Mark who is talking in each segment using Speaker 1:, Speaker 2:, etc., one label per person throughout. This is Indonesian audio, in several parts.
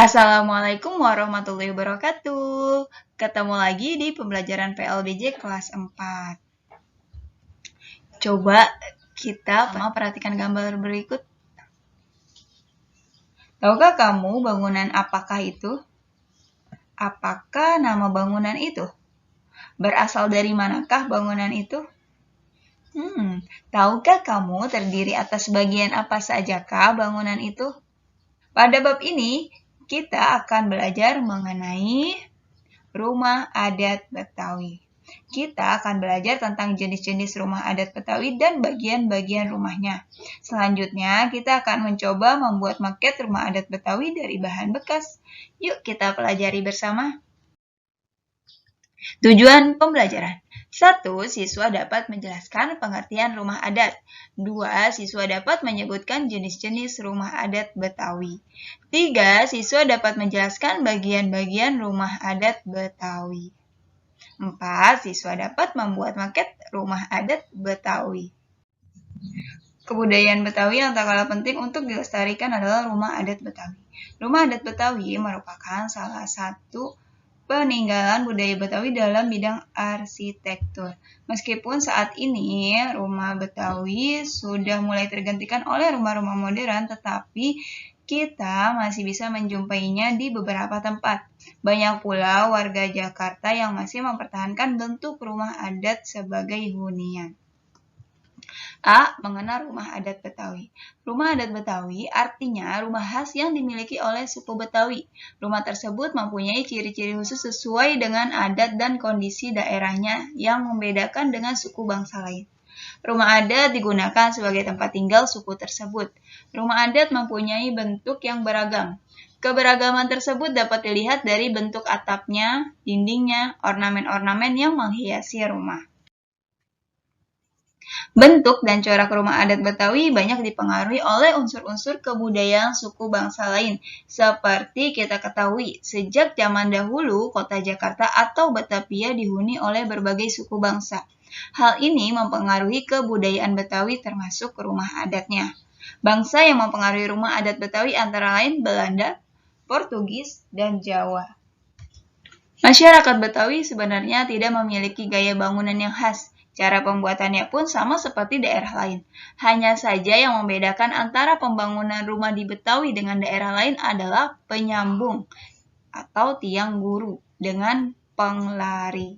Speaker 1: Assalamualaikum warahmatullahi wabarakatuh. Ketemu lagi di pembelajaran PLBJ kelas 4. Coba kita perhatikan gambar berikut. Tahukah kamu bangunan apakah itu? Apakah nama bangunan itu? Berasal dari manakah bangunan itu? Tahukah kamu terdiri atas bagian apa sajakah bangunan itu? Pada bab ini, kita akan belajar mengenai rumah adat Betawi. Kita akan belajar tentang jenis-jenis rumah adat Betawi dan bagian-bagian rumahnya. Selanjutnya, kita akan mencoba membuat maket rumah adat Betawi dari bahan bekas. Yuk kita pelajari bersama. Tujuan pembelajaran. 1. Siswa dapat menjelaskan pengertian rumah adat. 2. Siswa dapat menyebutkan jenis-jenis rumah adat Betawi. 3. Siswa dapat menjelaskan bagian-bagian rumah adat Betawi. 4. Siswa dapat membuat maket rumah adat Betawi. Kebudayaan Betawi yang tak kalah penting untuk dilestarikan adalah rumah adat Betawi. Rumah adat Betawi merupakan salah satu peninggalan budaya Betawi dalam bidang arsitektur. Meskipun saat ini rumah Betawi sudah mulai tergantikan oleh rumah-rumah modern, tetapi kita masih bisa menjumpainya di beberapa tempat. Banyak pula warga Jakarta yang masih mempertahankan bentuk rumah adat sebagai hunian. A. Mengenal rumah adat Betawi. Rumah adat Betawi artinya rumah khas yang dimiliki oleh suku Betawi. Rumah tersebut mempunyai ciri-ciri khusus sesuai dengan adat dan kondisi daerahnya yang membedakan dengan suku bangsa lain. Rumah adat digunakan sebagai tempat tinggal suku tersebut. Rumah adat mempunyai bentuk yang beragam. Keberagaman tersebut dapat dilihat dari bentuk atapnya, dindingnya, ornamen-ornamen yang menghiasi rumah. Bentuk dan corak rumah adat Betawi banyak dipengaruhi oleh unsur-unsur kebudayaan suku bangsa lain. Seperti kita ketahui, sejak zaman dahulu, kota Jakarta atau Batavia dihuni oleh berbagai suku bangsa. Hal ini mempengaruhi kebudayaan Betawi termasuk rumah adatnya. Bangsa yang mempengaruhi rumah adat Betawi antara lain Belanda, Portugis, dan Jawa. Masyarakat Betawi sebenarnya tidak memiliki gaya bangunan yang khas. Cara pembuatannya pun sama seperti daerah lain. Hanya saja yang membedakan antara pembangunan rumah di Betawi dengan daerah lain adalah penyambung atau tiang guru dengan penglari.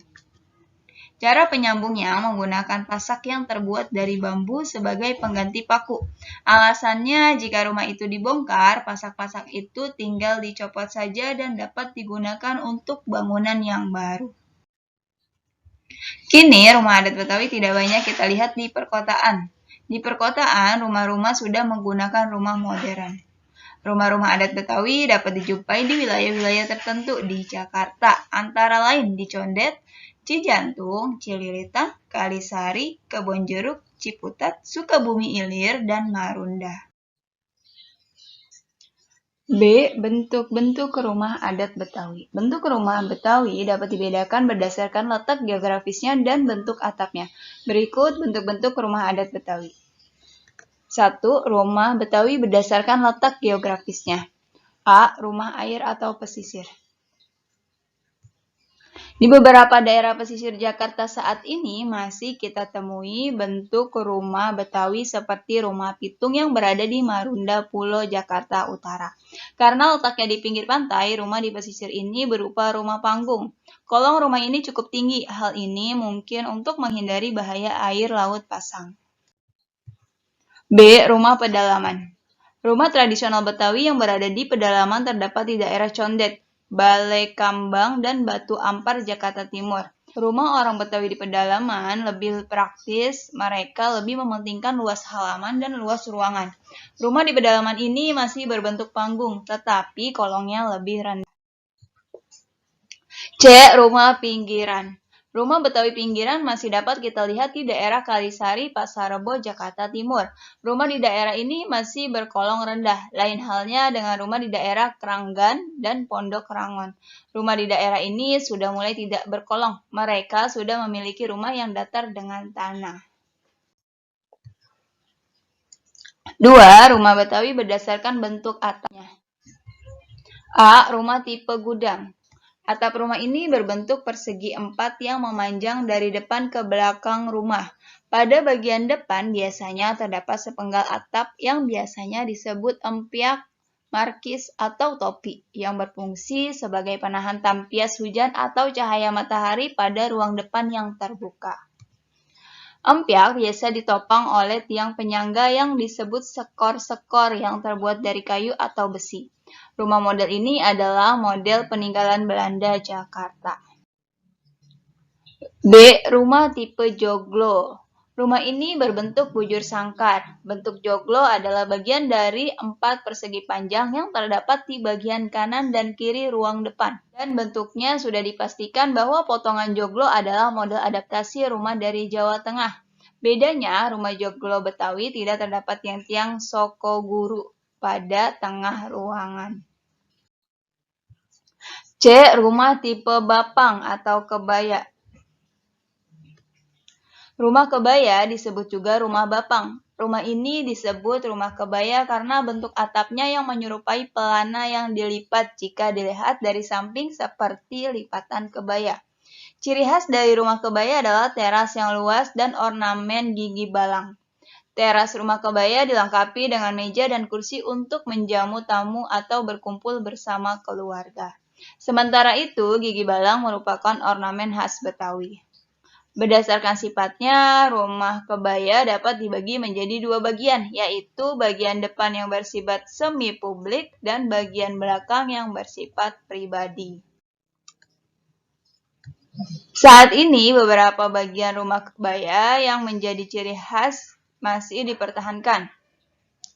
Speaker 1: Cara penyambungnya menggunakan pasak yang terbuat dari bambu sebagai pengganti paku. Alasannya, jika rumah itu dibongkar, pasak-pasak itu tinggal dicopot saja dan dapat digunakan untuk bangunan yang baru. Kini, rumah adat Betawi tidak banyak kita lihat di perkotaan. Di perkotaan, rumah-rumah sudah menggunakan rumah modern. Rumah-rumah adat Betawi dapat dijumpai di wilayah-wilayah tertentu di Jakarta, antara lain di Condet, Cijantung, Cililitan, Kalisari, Kebonjeruk, Ciputat, Sukabumi Ilir, dan Marunda. B. Bentuk-bentuk rumah adat Betawi. Bentuk rumah Betawi dapat dibedakan berdasarkan letak geografisnya dan bentuk atapnya. Berikut bentuk-bentuk rumah adat Betawi. 1. Rumah Betawi berdasarkan letak geografisnya. A. Rumah air atau pesisir. Di beberapa daerah pesisir Jakarta saat ini masih kita temui bentuk rumah Betawi seperti rumah pitung yang berada di Marunda, Pulau Jakarta Utara. Karena letaknya di pinggir pantai, rumah di pesisir ini berupa rumah panggung. Kolong rumah ini cukup tinggi, hal ini mungkin untuk menghindari bahaya air laut pasang. B. Rumah pedalaman. Rumah tradisional Betawi yang berada di pedalaman terdapat di daerah Condet, Balai Kambang, dan Batu Ampar, Jakarta Timur. Rumah orang Betawi di pedalaman lebih praktis, mereka lebih mementingkan luas halaman dan luas ruangan. Rumah di pedalaman ini masih berbentuk panggung, tetapi kolongnya lebih rendah. C. Rumah pinggiran. Rumah Betawi pinggiran masih dapat kita lihat di daerah Kalisari, Pasar Rebo, Jakarta Timur. Rumah di daerah ini masih berkolong rendah, lain halnya dengan rumah di daerah Kranggan dan Pondok Rangon. Rumah di daerah ini sudah mulai tidak berkolong, mereka sudah memiliki rumah yang datar dengan tanah. 2. Rumah Betawi berdasarkan bentuk atapnya. A. Rumah tipe gudang. Atap rumah ini berbentuk persegi 4 yang memanjang dari depan ke belakang rumah. Pada bagian depan biasanya terdapat sepenggal atap yang biasanya disebut empyak, markis, atau topi, yang berfungsi sebagai penahan tampias hujan atau cahaya matahari pada ruang depan yang terbuka. Empyak biasa ditopang oleh tiang penyangga yang disebut sekor-sekor yang terbuat dari kayu atau besi. Rumah model ini adalah model peninggalan Belanda Jakarta. B. Rumah tipe joglo. Rumah ini berbentuk bujur sangkar. Bentuk joglo adalah bagian dari 4 persegi panjang yang terdapat di bagian kanan dan kiri ruang depan. Dan bentuknya sudah dipastikan bahwa potongan joglo adalah model adaptasi rumah dari Jawa Tengah. Bedanya, rumah joglo Betawi tidak terdapat tiang-tiang sokoguru pada tengah ruangan. C. Rumah tipe bapang atau kebaya. Rumah kebaya disebut juga rumah bapang. Rumah ini disebut rumah kebaya karena bentuk atapnya yang menyerupai pelana yang dilipat jika dilihat dari samping seperti lipatan kebaya. Ciri khas dari rumah kebaya adalah teras yang luas dan ornamen gigi balang. Teras rumah kebaya dilengkapi dengan meja dan kursi untuk menjamu tamu atau berkumpul bersama keluarga. Sementara itu, gigi balang merupakan ornamen khas Betawi. Berdasarkan sifatnya, rumah kebaya dapat dibagi menjadi 2 bagian, yaitu bagian depan yang bersifat semi publik dan bagian belakang yang bersifat pribadi. Saat ini, beberapa bagian rumah kebaya yang menjadi ciri khas masih dipertahankan,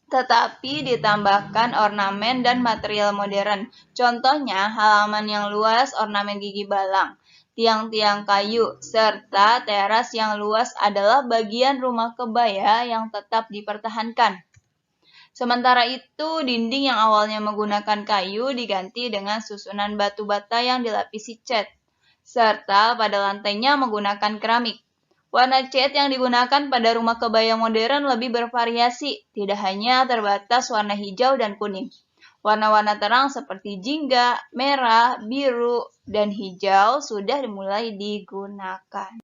Speaker 1: tetapi ditambahkan ornamen dan material modern. Contohnya, halaman yang luas ornamen gigi balang, tiang-tiang kayu, serta teras yang luas adalah bagian rumah kebaya yang tetap dipertahankan. Sementara itu, dinding yang awalnya menggunakan kayu diganti dengan susunan batu bata yang dilapisi cat, serta pada lantainya menggunakan keramik. Warna cat yang digunakan pada rumah kebaya modern lebih bervariasi, tidak hanya terbatas warna hijau dan kuning. Warna-warna terang seperti jingga, merah, biru, dan hijau sudah mulai digunakan.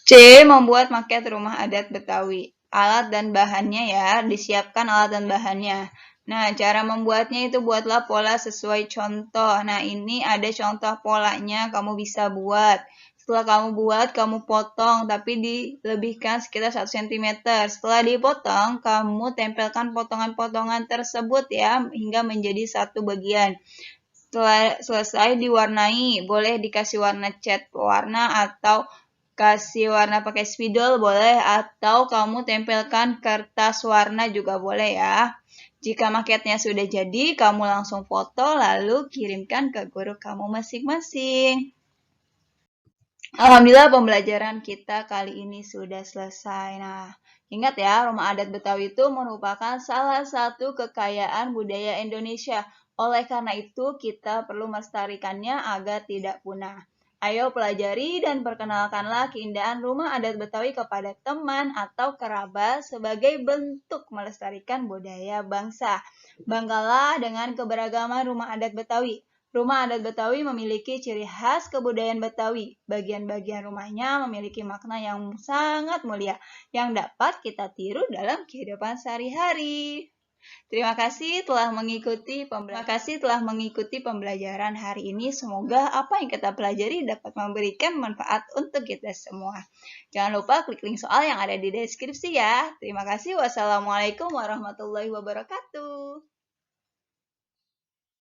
Speaker 1: C. Membuat maket rumah adat Betawi. Alat dan bahannya ya, disiapkan alat dan bahannya. Nah, cara membuatnya itu buatlah pola sesuai contoh. Nah, ini ada contoh polanya, kamu bisa buat. Setelah kamu buat, kamu potong, tapi dilebihkan sekitar 1 cm. Setelah dipotong, kamu tempelkan potongan-potongan tersebut ya, hingga menjadi satu bagian. Setelah selesai diwarnai, boleh dikasih warna cat pewarna atau kasih warna pakai spidol boleh, atau kamu tempelkan kertas warna juga boleh ya. Jika maketnya sudah jadi, kamu langsung foto lalu kirimkan ke guru kamu masing-masing. Alhamdulillah pembelajaran kita kali ini sudah selesai. Nah, ingat ya, rumah adat Betawi itu merupakan salah satu kekayaan budaya Indonesia. Oleh karena itu, kita perlu melestarikannya agar tidak punah. Ayo pelajari dan perkenalkanlah keindahan rumah adat Betawi kepada teman atau kerabat sebagai bentuk melestarikan budaya bangsa. Banggalah dengan keberagaman rumah adat Betawi. Rumah adat Betawi memiliki ciri khas kebudayaan Betawi. Bagian-bagian rumahnya memiliki makna yang sangat mulia yang dapat kita tiru dalam kehidupan sehari-hari. Terima kasih telah mengikuti pembelajaran hari ini. Semoga apa yang kita pelajari dapat memberikan manfaat untuk kita semua. Jangan lupa klik link soal yang ada di deskripsi ya. Terima kasih. Wassalamualaikum warahmatullahi wabarakatuh.